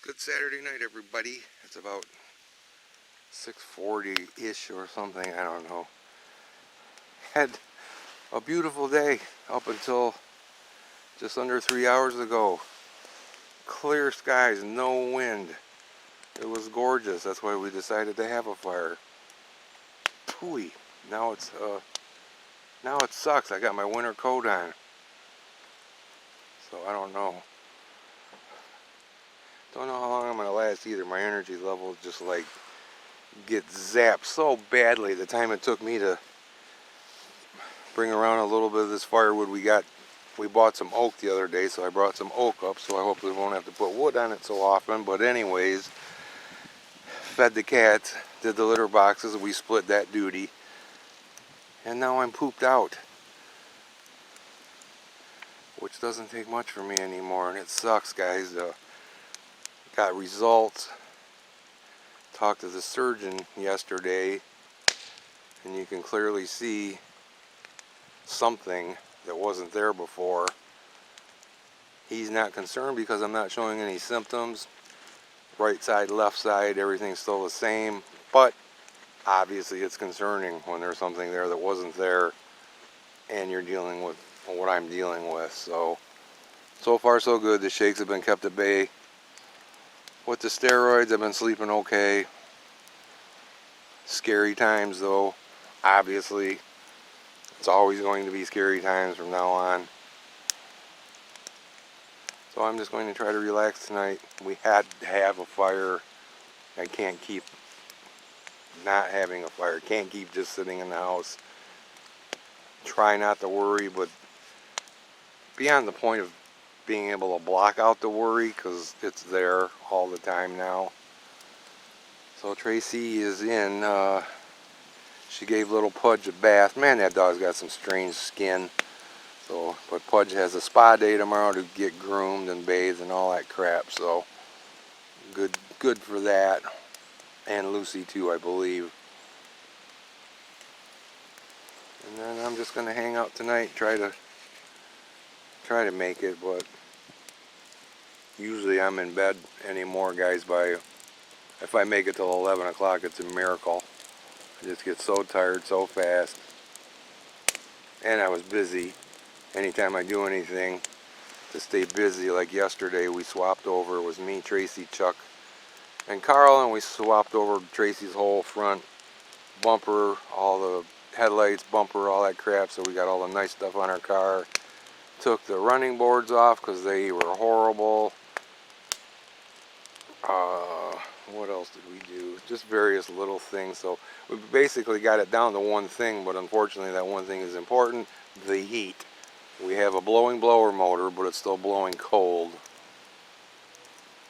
Good Saturday night, everybody. It's about 6:40-ish or something, I don't know. Had a beautiful day up until just under 3 hours ago. Clear skies, no wind. It was gorgeous. That's why we decided to have a fire. Pooey. Now it sucks. I got my winter coat on. So I don't know. Don't know how long I'm gonna last either. My energy level just like gets zapped so badly. The time it took me to bring around a little bit of this firewood we bought some oak the other day, so I brought some oak up, so I hopefully won't have to put wood on it so often. But anyways, fed the cats, did the litter boxes, we split that duty, and now I'm pooped out, which doesn't take much for me anymore, and it sucks, guys. Got results. Talked to the surgeon yesterday, and you can clearly see something that wasn't there before. He's not concerned because I'm not showing any symptoms. Right side, left side, everything's still the same, but obviously it's concerning when there's something there that wasn't there and you're dealing with what I'm dealing with. So far so good. The shakes have been kept at bay. With the steroids, I've been sleeping okay. Scary times though, obviously. It's always going to be scary times from now on. So I'm just going to try to relax tonight. We had to have a fire. I can't keep not having a fire. Can't keep just sitting in the house. Try not to worry, but beyond the point of being able to block out the worry, because it's there all the time now. So Tracy is in. She gave little Pudge a bath. Man, that dog's got some strange skin. So, but Pudge has a spa day tomorrow to get groomed and bathed and all that crap. So, good for that. And Lucy too, I believe. And then I'm just gonna hang out tonight, try to make it. But usually I'm in bed anymore, guys. If I make it till 11 o'clock, it's a miracle. I just get so tired so fast. And I was busy. Anytime I do anything to stay busy, like yesterday we swapped over. It was me, Tracy, Chuck, and Carl, and we swapped over Tracy's whole front bumper, all the headlights, bumper, all that crap. So we got all the nice stuff on our car. Took the running boards off because they were horrible. What else did we do? Just various little things. So we basically got it down to one thing, but unfortunately that one thing is important: the heat. We have a blowing blower motor, but it's still blowing cold.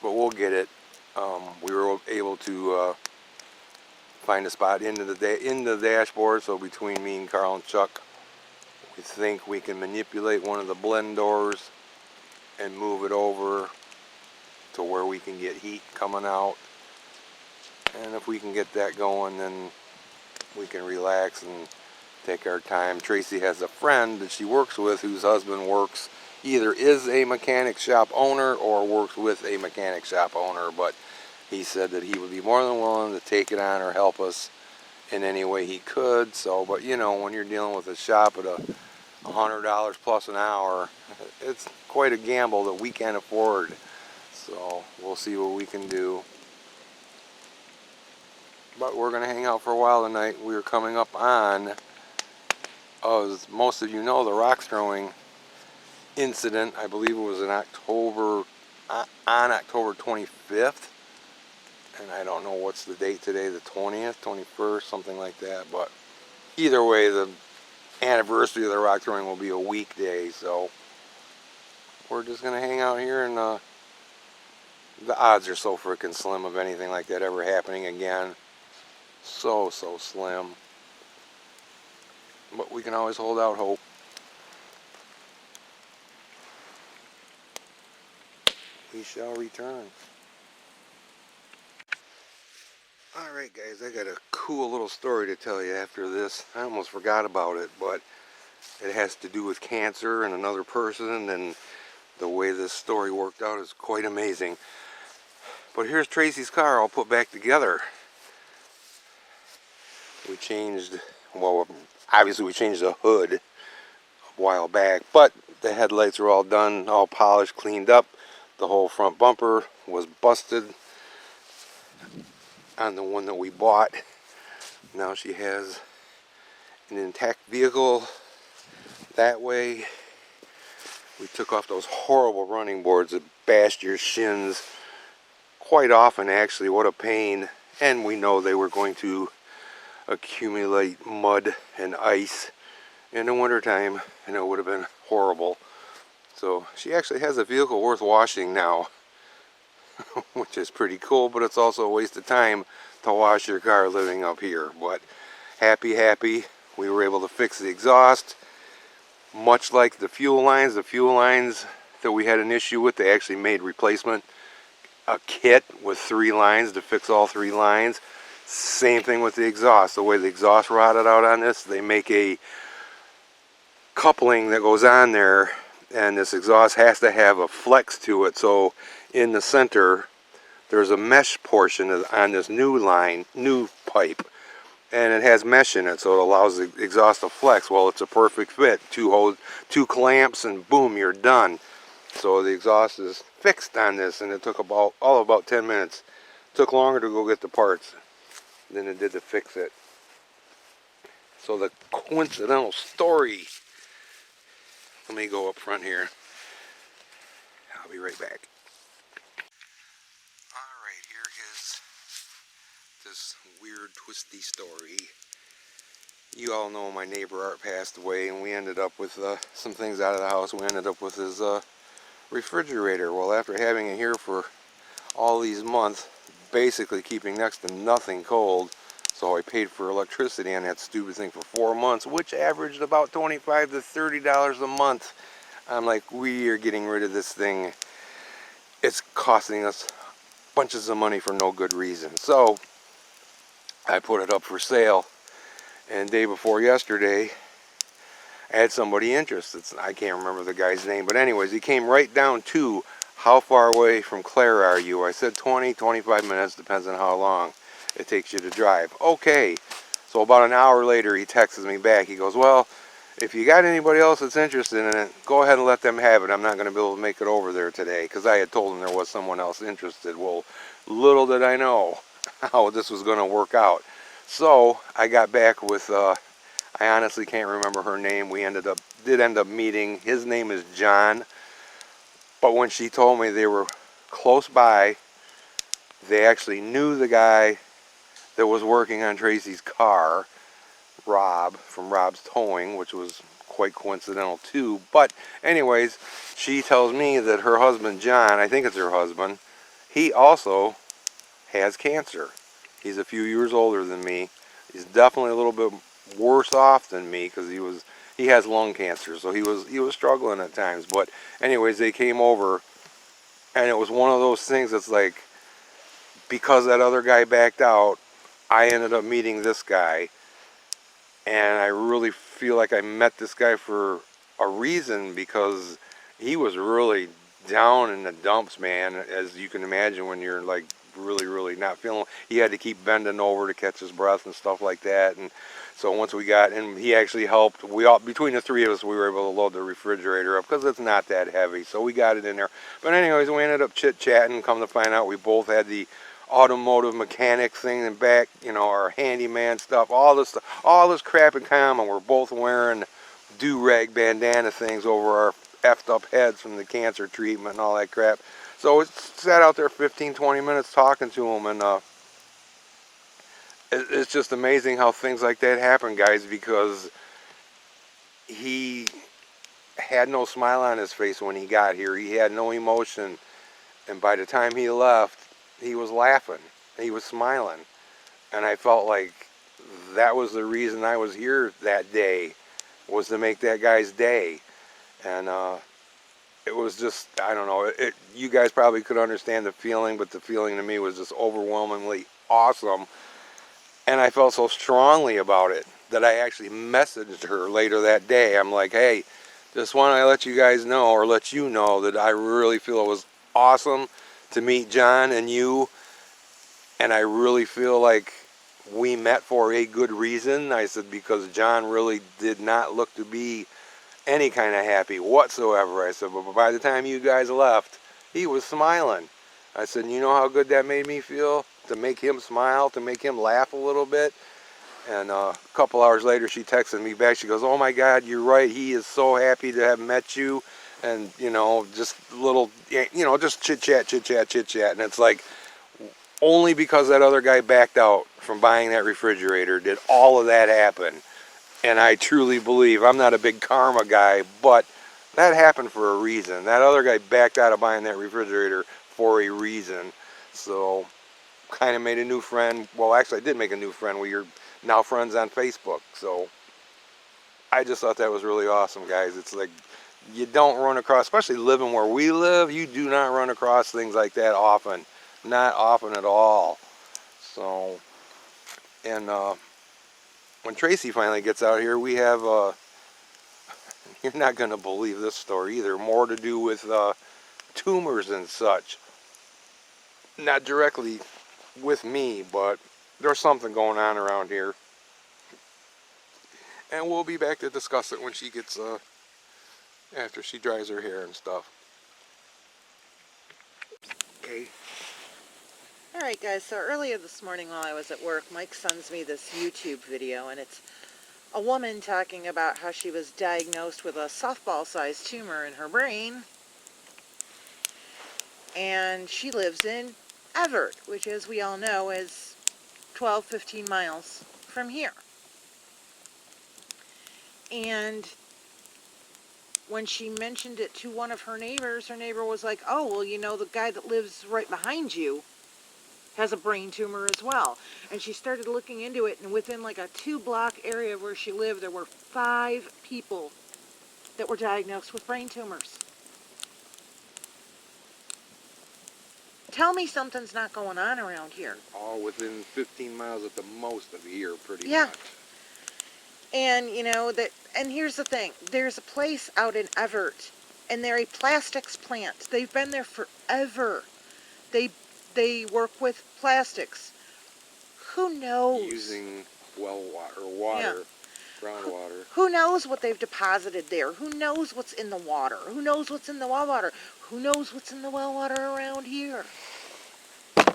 But we'll get it. We were able to find a spot into the dashboard. So between me and Carl and Chuck, we think we can manipulate one of the blend doors and move it over to where we can get heat coming out. And if we can get that going, then we can relax and take our time. Tracy has a friend that she works with whose husband either is a mechanic shop owner or works with a mechanic shop owner, but he said that he would be more than willing to take it on or help us in any way he could. So, but you know, when you're dealing with a shop at $100 plus an hour, it's quite a gamble that we can't afford. So we'll see what we can do. But we're going to hang out for a while tonight. We are coming up on, as most of you know, the rock throwing incident. I believe it was on October 25th. And I don't know what's the date today, the 20th, 21st, something like that. But either way, the anniversary of the rock throwing will be a weekday. So we're just going to hang out here, and the odds are so freaking slim of anything like that ever happening again. So slim. But we can always hold out hope. We shall return. Alright guys, I got a cool little story to tell you after this. I almost forgot about it, but it has to do with cancer and another person, and the way this story worked out is quite amazing. But here's Tracy's car all put back together. We changed, well, obviously we changed the hood a while back, but the headlights are all done, all polished, cleaned up. The whole front bumper was busted on the one that we bought. Now she has an intact vehicle that way. We took off those horrible running boards that bashed your shins quite often, actually. What a pain. And we know they were going to accumulate mud and ice in the wintertime, and it would have been horrible. So she actually has a vehicle worth washing now, which is pretty cool, but it's also a waste of time to wash your car living up here. But happy, we were able to fix the exhaust. Much like the fuel lines that we had an issue with, they actually made replacement a kit with 3 lines to fix all 3 lines. Same thing with the exhaust. The way the exhaust rotted out on this, they make a coupling that goes on there, and this exhaust has to have a flex to it. So in the center, there's a mesh portion on this new line, new pipe, and it has mesh in it, so it allows the exhaust to flex. Well, it's a perfect fit. 2 clamps, and boom, you're done. So the exhaust is fixed on this, and it took about 10 minutes. It took longer to go get the parts than it did to fix it. So the coincidental story. Let me go up front here. I'll be right back. Alright, here is this weird, twisty story. You all know my neighbor Art passed away, and we ended up with some things out of the house. We ended up with his refrigerator. Well, after having it here for all these months, basically keeping next to nothing cold, so I paid for electricity on that stupid thing for 4 months, which averaged about $25 to $30 a month. I'm like, we are getting rid of this thing. It's costing us bunches of money for no good reason. So I put it up for sale, and day before yesterday I had somebody interested. I can't remember the guy's name, but anyways, he came right down to, how far away from Claire are you? I said 20-25 minutes, depends on how long it takes you to drive. Okay. So about an hour later, he texts me back. He goes, well, if you got anybody else that's interested in it, go ahead and let them have it. I'm not going to be able to make it over there today, because I had told him there was someone else interested. Well, little did I know how this was going to work out. So I got back with, I honestly can't remember her name. We did end up meeting. His name is John. But when she told me they were close by, they actually knew the guy that was working on Tracy's car, Rob, from Rob's Towing, which was quite coincidental too. But anyways, she tells me that her husband, John, I think it's her husband, he also has cancer. He's a few years older than me. He's definitely a little bit worse off than me, because he has lung cancer, so he was struggling at times. But anyways, they came over, and it was one of those things that's like, because that other guy backed out, I ended up meeting this guy, and I really feel like I met this guy for a reason, because he was really down in the dumps, man, as you can imagine when you're like really not feeling. He had to keep bending over to catch his breath and stuff like that. And so once we got, and he actually helped, between the 3 of us, we were able to load the refrigerator up, because it's not that heavy, so we got it in there. But anyways, we ended up chit-chatting. Come to find out, we both had the automotive mechanic thing in back, our handyman stuff, all this crap in common. We're both wearing do-rag bandana things over our effed up heads from the cancer treatment and all that crap. So we sat out there 15-20 minutes talking to him, and it's just amazing how things like that happen, guys, because he had no smile on his face when he got here. He had no emotion, and by the time he left, he was laughing. He was smiling. And I felt like that was the reason I was here that day, was to make that guy's day. And it was just, I don't know, you guys probably could understand the feeling, but the feeling to me was just overwhelmingly awesome. And I felt so strongly about it that I actually messaged her later that day. I'm like, hey, just want to let you guys know, or let you know, that I really feel it was awesome to meet John and you, and I really feel like we met for a good reason. I said, because John really did not look to be any kind of happy whatsoever. I said, but by the time you guys left, he was smiling. I said, you know how good that made me feel? To make him smile, to make him laugh a little bit. And a couple hours later, she texted me back. She goes, oh my God, you're right. He is so happy to have met you. And, you know, just little, you know, just chit chat, chit chat, chit chat. And it's like, only because that other guy backed out from buying that refrigerator did all of that happen. And I truly believe, I'm not a big karma guy, but that happened for a reason. That other guy backed out of buying that refrigerator for a reason. So, kind of made a new friend. Well, actually, I did make a new friend. We are now friends on Facebook. So, I just thought that was really awesome, guys. It's like, you don't run across, especially living where we live, you do not run across things like that often. Not often at all. So, and when Tracy finally gets out here, we have, you're not going to believe this story either, more to do with tumors and such. Not directly with me, but there's something going on around here. And we'll be back to discuss it when she gets, after she dries her hair and stuff. Okay. Alright guys, so earlier this morning while I was at work, Mike sends me this YouTube video, and it's a woman talking about how she was diagnosed with a softball-sized tumor in her brain, and she lives in Everett, which, as we all know, is 12-15 miles from here. And when she mentioned it to one of her neighbor was like, oh, well, you know, the guy that lives right behind you has a brain tumor as well. And she started looking into it, and within like a 2-block area where she lived, there were 5 people that were diagnosed with brain tumors. Tell me something's not going on around here. All within 15 miles at the most of here, pretty Yeah. much. And, you know, and here's the thing. There's a place out in Everett, and they're a plastics plant. They've been there forever. They work with plastics. Who knows? Using well water, water, groundwater. Who knows what they've deposited there? Who knows what's in the water? Who knows what's in the well water? Who knows what's in the well water around here? Where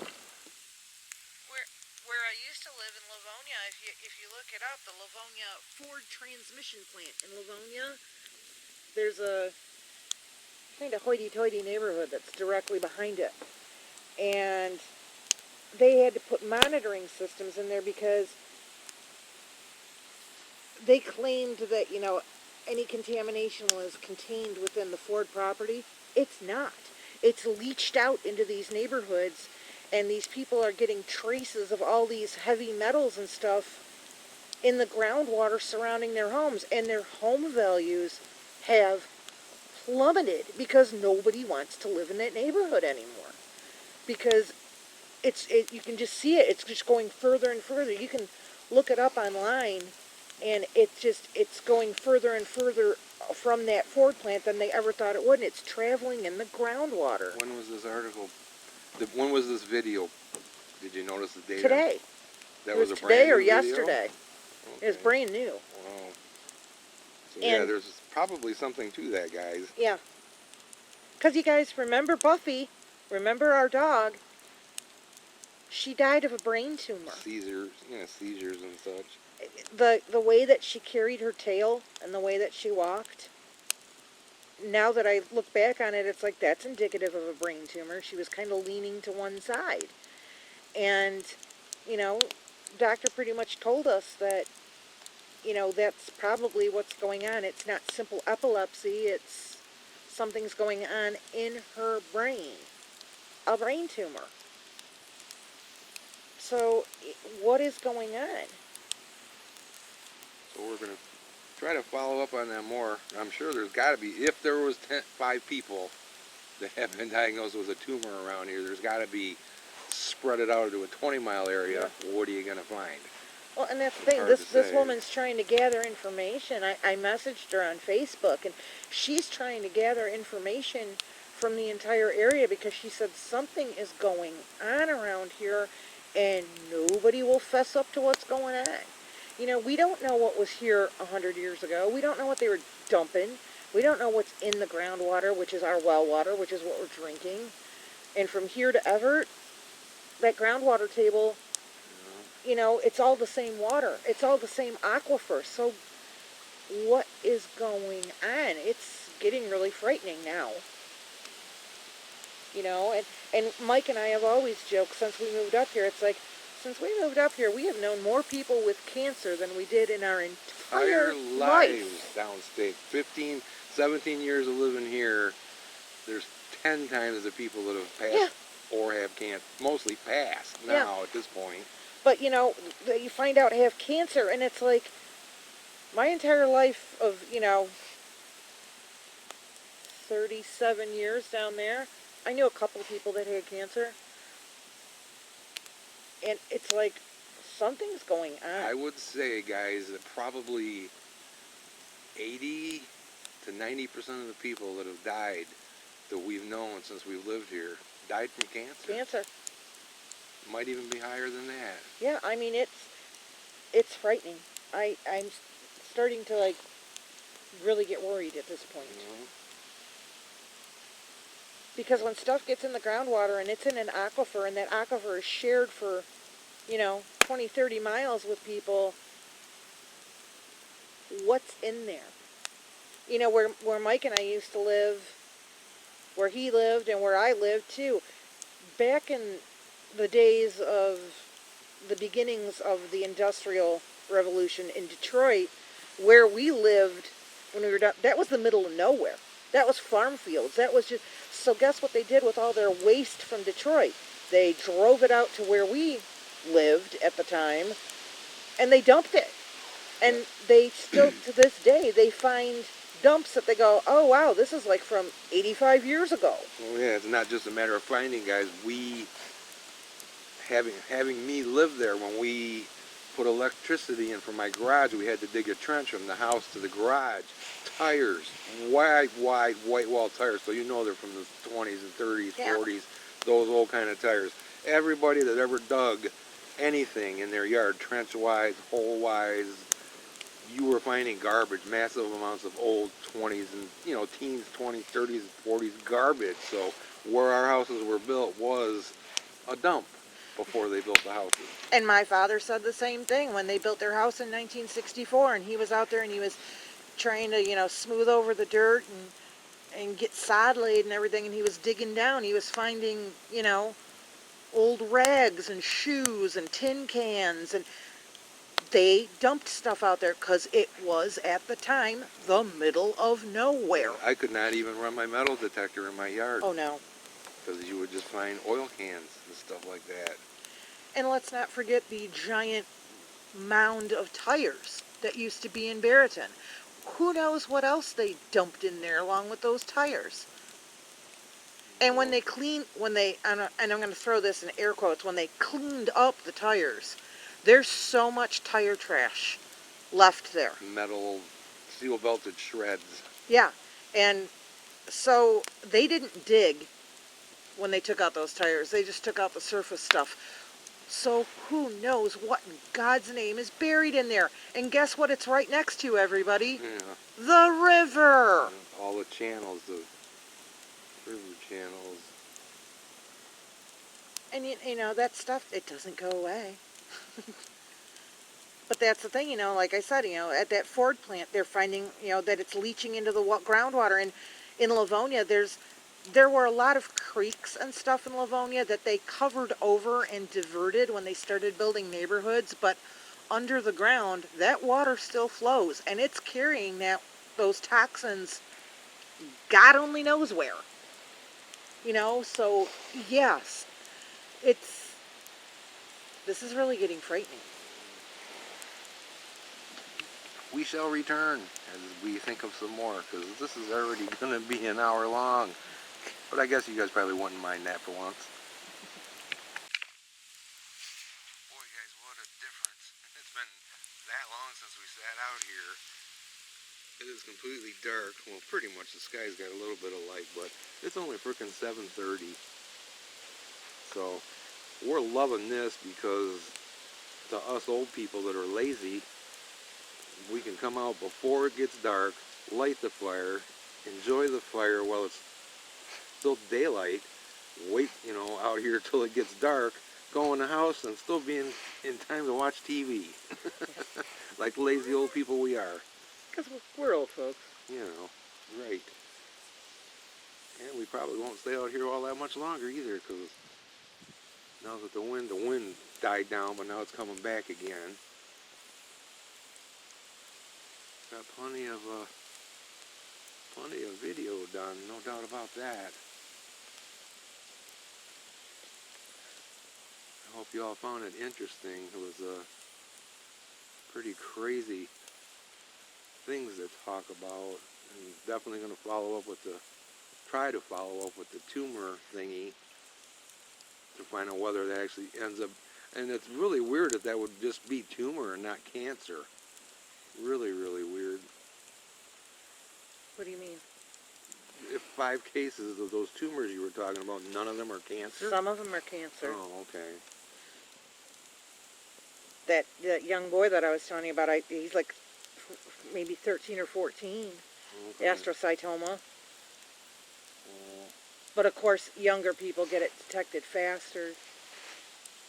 I used to live in Livonia, if you look it up, the Livonia Ford transmission plant in Livonia, there's a kind of hoity-toity neighborhood that's directly behind it. And they had to put monitoring systems in there because they claimed that, you know, any contamination was contained within the Ford property. It's not. It's leached out into these neighborhoods, and these people are getting traces of all these heavy metals and stuff in the groundwater surrounding their homes, and their home values have plummeted because nobody wants to live in that neighborhood anymore. Because you can just see it. It's just going further and further. You can look it up online, and it's going further and further from that Ford plant than they ever thought it would, and it's traveling in the groundwater. When was this article? When was this video? Did you notice the date? Today. That it was a today brand or new video? yesterday. Okay. It was brand new. Wow. So And yeah, there's probably something to that, guys. Yeah. Because you guys remember Buffy, remember our dog, she died of a brain tumor. Seizures and such. The way that she carried her tail and the way that she walked, now that I look back on it, it's like that's indicative of a brain tumor. She was kind of leaning to one side. And, you know, doctor pretty much told us that, you know, that's probably what's going on. It's not simple epilepsy. It's something's going on in her brain. A brain tumor. So, what is going on? So we're going to try to follow up on that more. I'm sure there's got to be, if there was 5 people that have been diagnosed with a tumor around here, there's got to be, spread it out into a 20-mile area. Yeah. What are you going to find? Well, and that's the thing. This woman's trying to gather information. I messaged her on Facebook, and she's trying to gather information from the entire area because she said something is going on around here and nobody will fess up to what's going on. You know, we don't know what was here 100 years ago. We don't know what they were dumping. We don't know what's in the groundwater, which is our well water, which is what we're drinking. And from here to Everett, that groundwater table, you know, it's all the same water. It's all the same aquifer. So what is going on? It's getting really frightening now. You know, and Mike and I have always joked since we moved up here, it's like, since we moved up here, we have known more people with cancer than we did in our entire lives life. downstate. 15, 17 years of living here, there's 10 times the people that have passed or have cancer, mostly passed now at this point. But, you know, you find out I have cancer, and it's like, my entire life of, you know, 37 years down there, I knew a couple of people that had cancer. And it's like, something's going on. I would say, guys, that probably 80 to 90% of the people that have died that we've known since we've lived here died from cancer. Cancer. Might even be higher than that. Yeah, I mean, it's frightening. I'm starting to, like, really get worried at this point. Mm-hmm. Because when stuff gets in the groundwater and it's in an aquifer and that aquifer is shared for, you know, 20, 30 miles with people, what's in there? You know, where Mike and I used to live, where he lived and where I lived too, back in the days of the beginnings of the Industrial Revolution in Detroit, where we lived when we were done, that was the middle of nowhere. That was farm fields. That was just, so guess what they did with all their waste from Detroit? They drove it out to where we lived at the time, and they dumped it. And they still, to this day, they find dumps that they go, oh wow, this is like from 85 years ago. Well, yeah, it's not just a matter of finding, guys. We, having me live there, when we put electricity in for my garage, we had to dig a trench from the house to the garage. Tires, wide white wall tires, so you know they're from the 20s and 30s, 40s, those old kind of tires. Everybody that ever dug anything in their yard, trench-wise, hole-wise, you were finding garbage, massive amounts of old 20s and, you know, teens, 20s, 30s, 40s garbage. So where our houses were built was a dump before they built the houses. And my father said the same thing when they built their house in 1964, and he was out there and he was trying to, you know, smooth over the dirt and get sod laid and everything, and he was digging down. He was finding, you know, old rags and shoes and tin cans, and they dumped stuff out there because it was, at the time, the middle of nowhere. I could not even run my metal detector in my yard. Oh, no. Because you would just find oil cans and stuff like that. And let's not forget the giant mound of tires that used to be in Barreton. Who knows what else they dumped in there along with those tires. And when they and I'm going to throw this in air quotes, when they cleaned up the tires, there's so much tire trash left there. Metal, steel-belted shreds. Yeah, and so they didn't dig when they took out those tires. They just took out the surface stuff. So who knows what in God's name is buried in there. And guess what it's right next to, everybody? Yeah. The river. All the channels, the river channels. And you know, that stuff, it doesn't go away. But that's the thing, you know, like I said, you know, at that Ford plant, they're finding, you know, that it's leaching into the groundwater. And in Livonia, there were a lot of creeks and stuff in Livonia that they covered over and diverted when they started building neighborhoods, but under the ground, that water still flows, and it's carrying those toxins God only knows where. You know, so yes, this is really getting frightening. We shall return as we think of some more, because this is already going to be an hour long. But I guess you guys probably wouldn't mind that for once. Boy, guys, what a difference. It's been that long since we sat out here. It is completely dark. Well, pretty much the sky's got a little bit of light, but it's only frickin' 7:30. So we're loving this because to us old people that are lazy, we can come out before it gets dark, light the fire, enjoy the fire while it's still daylight, wait, out here till it gets dark, go in the house and still be in time to watch TV. Like lazy old people we are. Because we're old folks. Right. And we probably won't stay out here all that much longer either, because now that the wind died down, but now it's coming back again. Got plenty of video done, no doubt about that. I hope you all found it interesting. It was pretty crazy things to talk about. I'm definitely going to try to follow up with the tumor thingy to find out whether that actually ends up. And it's really weird that would just be tumor and not cancer. Really, really weird. What do you mean? If 5 cases of those tumors you were talking about, none of them are cancer? Some of them are cancer. Oh, okay. That young boy that I was telling you about, he's like maybe 13 or 14, Okay. astrocytoma. Oh, But of course, younger people get it detected faster.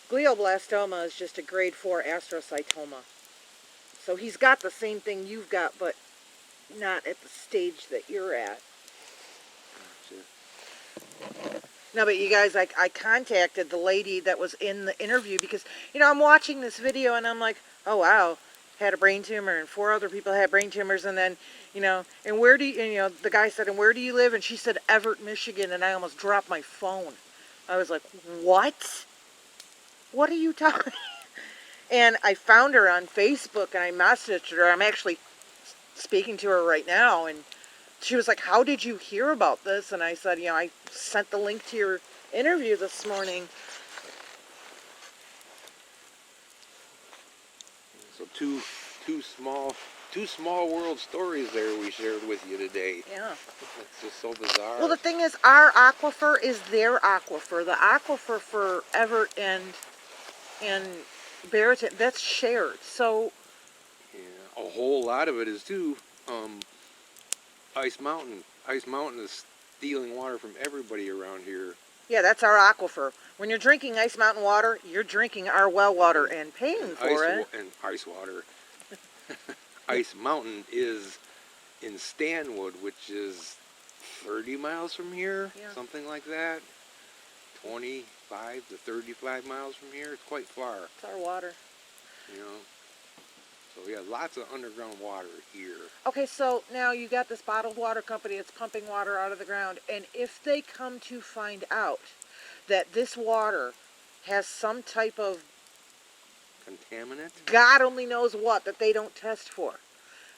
Glioblastoma is just a grade 4 astrocytoma. So he's got the same thing you've got, but not at the stage that you're at. gotcha. No, but you guys, I contacted the lady that was in the interview because, I'm watching this video and I'm like, oh, wow, had a brain tumor and 4 other people had brain tumors. And then, and where do you, the guy said, and where do you live? And she said, Everett, Michigan. And I almost dropped my phone. I was like, what? What are you talking? And I found her on Facebook and I messaged her. I'm actually speaking to her right now. And she was like, how did you hear about this? And I said, I sent the link to your interview this morning. So two small world stories there we shared with you today. Yeah. It's just so bizarre. Well, the thing is, our aquifer is their aquifer. The aquifer for Everett and Barrington, that's shared. So yeah, a whole lot of it is too. Ice Mountain. Ice Mountain is stealing water from everybody around here. yeah, that's our aquifer. When you're drinking Ice Mountain water, you're drinking our well water and paying for it. And ice water. Ice Mountain is in Stanwood, which is 30 miles from here, Yeah. something like that. 25 to 35 miles from here. It's quite far, It's our water. So yeah, lots of underground water here. Okay, so now you got this bottled water company that's pumping water out of the ground, and if they come to find out that this water has some type of Contaminant? God only knows what that they don't test for,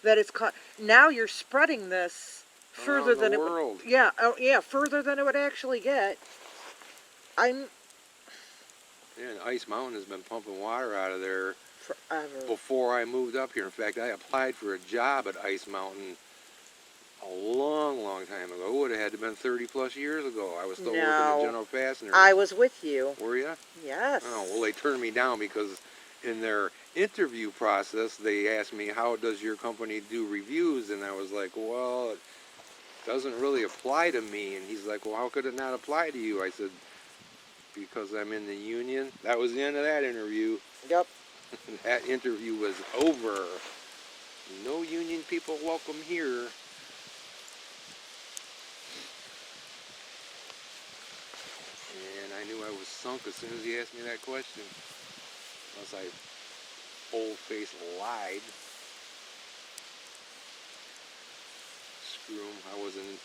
that it's now you're spreading this further Around than the it would, world. further than it would actually get. Yeah, and Ice Mountain has been pumping water out of there Forever. before I moved up here. In fact, I applied for a job at Ice Mountain a long, long time ago. It would have had to have been 30 plus years ago. I was still working at General Fastener. I was with you. Were you? Yes. Oh, well, they turned me down because in their interview process, they asked me, how does your company do reviews? And I was like, well, it doesn't really apply to me. And he's like, well, how could it not apply to you? I said, because I'm in the union. That was the end of that interview. Yep. That interview was over. No union people welcome here. And I knew I was sunk as soon as he asked me that question. Unless I bold-faced lied. Screw 'em. I wasn't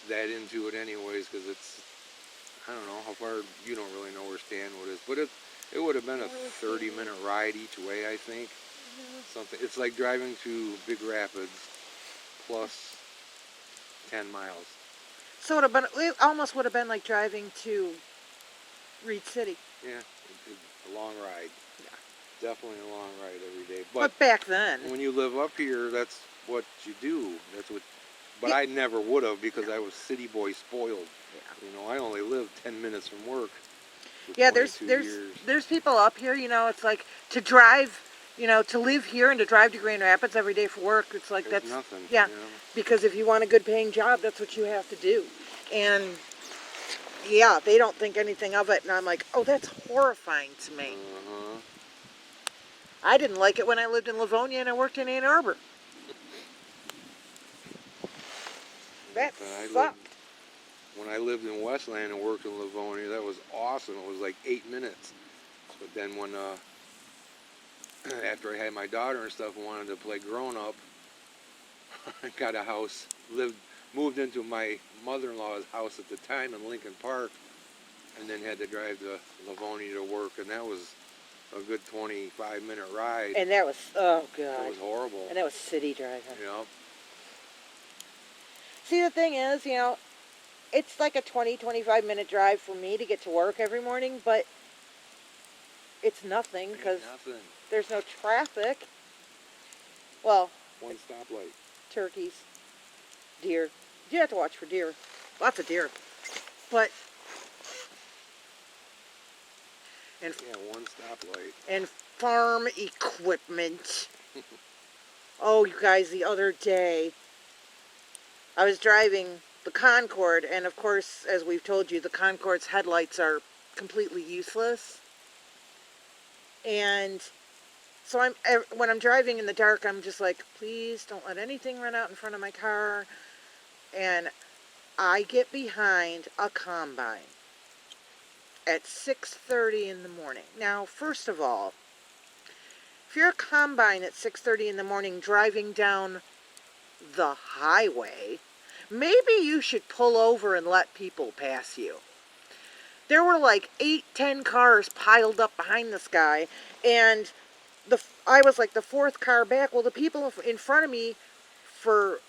that into it anyways, because it's, I don't know how far, you don't really know where Stanwood is, but it would have been a 30-minute ride each way, I think. Something. It's like driving to Big Rapids plus 10 miles. So it almost would have been like driving to Reed City. Yeah, it's a long ride. Yeah. definitely a long ride every day. But But back then, when you live up here, that's what you do. That's what. But Yeah. I never would have because I was city boy spoiled. Yeah. You know, I only lived 10 minutes from work for yeah, 22 years. there's people up here, you know, it's like to drive, you know, to live here and to drive to Grand Rapids every day for work, it's like There's that's nothing. yeah, You know? because if you want a good paying job, that's what you have to do. And yeah, they don't think anything of it, and I'm like, oh, that's horrifying to me. Uh-huh. I didn't like it when I lived in Livonia and I worked in Ann Arbor. That But I sucked. lived, when I lived in Westland and worked in Livonia, that was awesome. It was like 8 minutes. But then when after I had my daughter and stuff, and wanted to play grown up, I got a house, moved into my mother-in-law's house at the time in Lincoln Park, and then had to drive to Livonia to work, and that was a good 25-minute ride. And that was, oh It God. was horrible. And that was city driving. You know, See, the thing is, you know, it's like a 25-minute drive for me to get to work every morning, but it's nothing because nothing. there's no traffic. Well, One stoplight. turkeys, deer. You have to watch for deer. Lots of deer. But, and Yeah, one stoplight. and farm equipment. Oh, you guys, the other day, I was driving the Concorde, and of course, as we've told you, the Concorde's headlights are completely useless. And so when I'm driving in the dark, I'm just like, please don't let anything run out in front of my car. And I get behind a combine at 6:30 in the morning. Now, first of all, if you're a combine at 6:30 in the morning driving down the highway, maybe you should pull over and let people pass you. There were like 8-10 cars piled up behind this guy, and I was like the fourth car back. Well, the people in front of me, for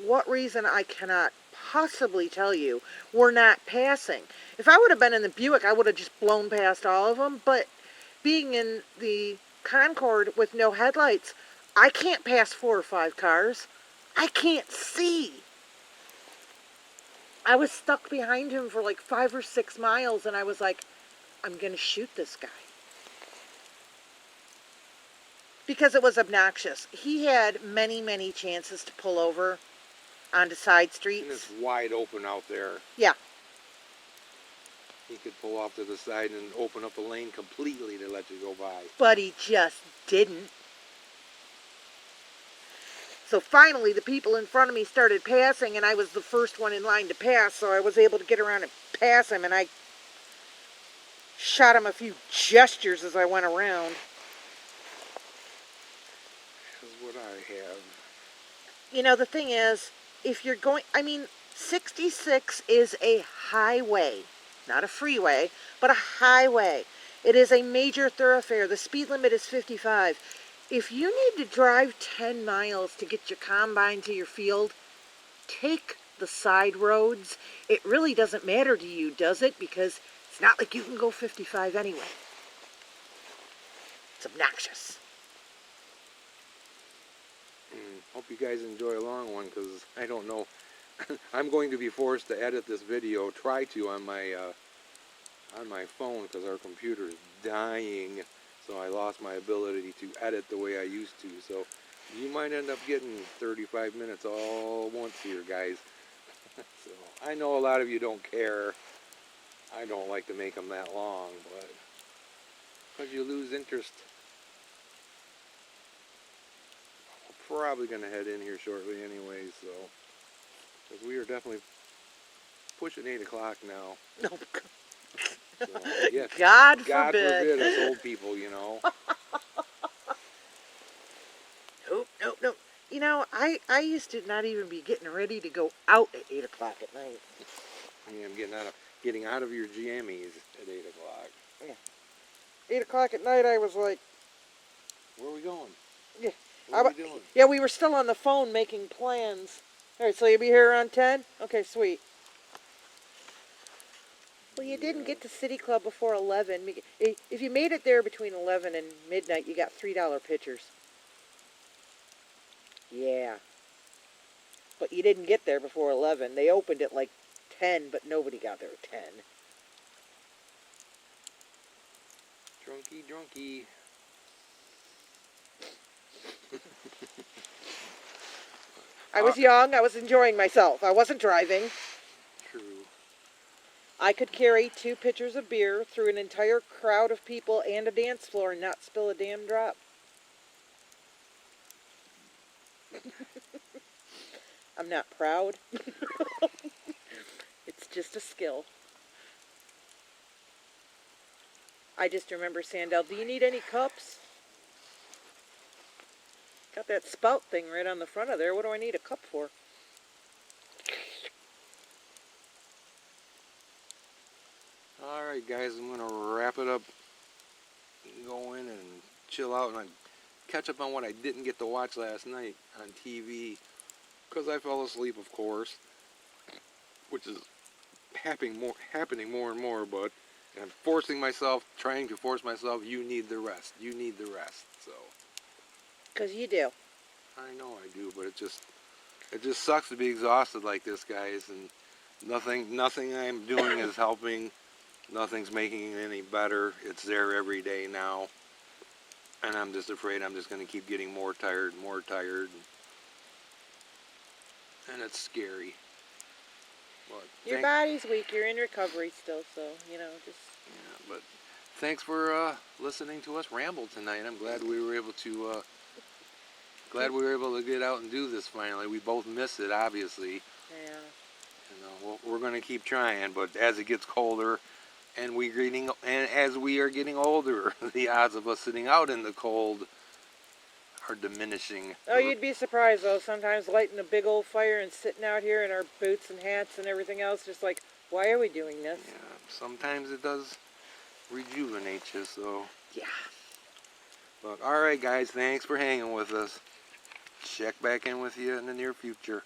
what reason I cannot possibly tell you, were not passing. If I would have been in the Buick, I would have just blown past all of them, but being in the Concorde with no headlights, I can't pass 4 or 5 cars. I can't see. I was stuck behind him for like 5 or 6 miles, and I was like, I'm going to shoot this guy. Because it was obnoxious. He had many, many chances to pull over onto side And streets. it's wide open out there. Yeah. He could pull off to the side and open up a lane completely to let you go by. But he just didn't. So finally, the people in front of me started passing, and I was the first one in line to pass, so I was able to get around and pass him, and I shot him a few gestures as I went around. This is what I have. You know, the thing is, if you're going, 66 is a highway, not a freeway, but a highway. It is a major thoroughfare. The speed limit is 55. If you need to drive 10 miles to get your combine to your field, take the side roads. It really doesn't matter to you, does it? Because it's not like you can go 55 anyway. It's obnoxious. Hope you guys enjoy a long one, because I don't know. I'm going to be forced to edit this video, try to, on my phone, because our computer is dying. So I lost my ability to edit the way I used to. So you might end up getting 35 minutes all once here, guys. So I know a lot of you don't care. I don't like to make them that long, but because you lose interest. We're probably going to head in here shortly anyway, so because we are definitely pushing 8 o'clock now. No, So, yes, God God forbid. forbid us old people, you know. Nope. You know, I used to not even be getting ready to go out at 8 o'clock at night. Yeah, I'm getting out of your jammies at 8 o'clock. Yeah. 8 o'clock at night, I was like, Where are we going? Yeah. What are we doing? Yeah, we were still on the phone making plans. All right, so you'll be here around 10? Okay, sweet. Well, you didn't get to City Club before 11. If you made it there between 11 and midnight, you got $3 pitchers. Yeah. But you didn't get there before 11. They opened at like 10, but nobody got there at 10. Drunky, drunky. I was young. I was enjoying myself. I wasn't driving. True. I could carry 2 pitchers of beer through an entire crowd of people and a dance floor and not spill a damn drop. I'm not proud. It's just a skill. I just remember Sandell, do you need any cups? Got that spout thing right on the front of there. What do I need a cup for? Alright guys, I'm going to wrap it up, go in and chill out, and I catch up on what I didn't get to watch last night on TV, because I fell asleep, of course, which is happening more and more, but I'm trying to force myself, you need the rest, so. Because you do. I know I do, but it just sucks to be exhausted like this, guys, and nothing I'm doing is helping. Nothing's making it any better. It's there every day now. And I'm just afraid I'm just going to keep getting more tired. And it's scary. But Your body's weak. You're in recovery still, so, just... Yeah, but thanks for listening to us ramble tonight. I'm glad we were able to get out and do this finally. We both miss it, obviously. Yeah. We're going to keep trying, but as it gets colder, and as we are getting older, the odds of us sitting out in the cold are diminishing. Oh, you'd be surprised, though. Sometimes lighting a big old fire and sitting out here in our boots and hats and everything else, just like, why are we doing this? Yeah, sometimes it does rejuvenate you, so. Yeah. But, alright, guys, thanks for hanging with us. Check back in with you in the near future.